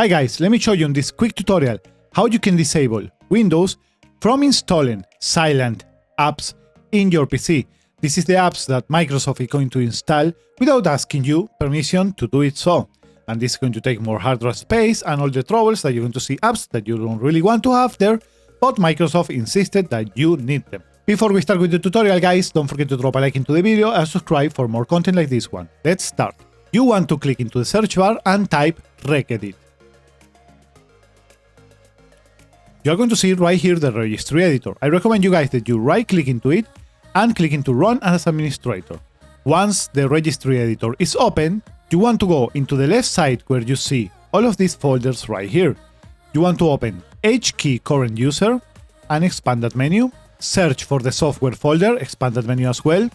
Hi guys, let me show you in this quick tutorial how you can disable Windows from installing silent apps in your PC. This is the apps that Microsoft is going to install without asking you permission to do it so. And this is going to take more hard drive space and all the troubles that you're going to see apps that you don't really want to have there, but Microsoft insisted that you need them. Before we start with the tutorial, guys, don't forget to drop a like into the video and subscribe for more content like this one. Let's start. You want to click into the search bar and type regedit. You're going to see right here the registry editor. I recommend you guys that you right click into it and click into run as administrator. Once the registry editor is open, you want to go into the left side where you see all of these folders right here. You want to open H key current user and expand that menu. Search for the software folder, expand that menu as well.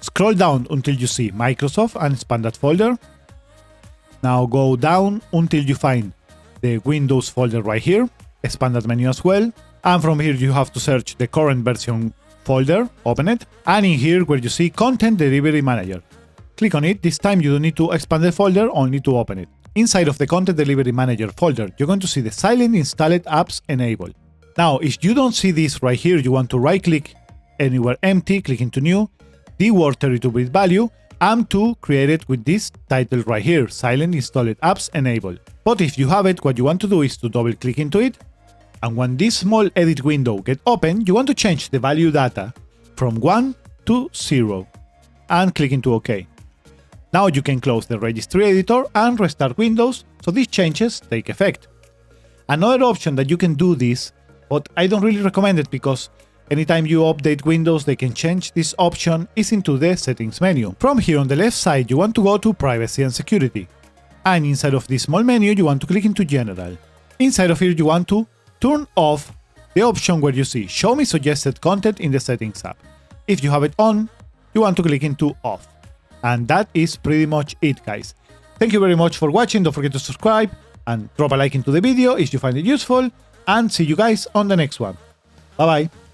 Scroll down until you see Microsoft and expand that folder. Now go down until you find the Windows folder right here. Expand that menu as well. And from here you have to search the current version folder, open it. And in here where you see Content Delivery Manager. Click on it. This time you don't need to expand the folder, only to open it. Inside of the Content Delivery Manager folder, you're going to see the silent installed apps enabled. Now, if you don't see this right here, you want to right click anywhere empty, click into new, the word 32-bit value, and to create it with this title right here, silent installed apps enabled. But if you have it, what you want to do is to double click into it. And when this small edit window gets open, you want to change the value data from 1 to 0 and click into OK. Now you can close the registry editor and restart Windows so these changes take effect. Another option that you can do this, but I don't really recommend it because anytime you update Windows they can change this option, is into the settings menu. From here on the left side you want to go to privacy and security. And inside of this small menu you want to click into general. Inside of here you want to turn off the option where you see show me suggested content in the settings app. If you have it on, you want to click into off. And that is pretty much it, guys. Thank you very much for watching. Don't forget to subscribe and drop a like into the video if you find it useful. And see you guys on the next one. Bye bye.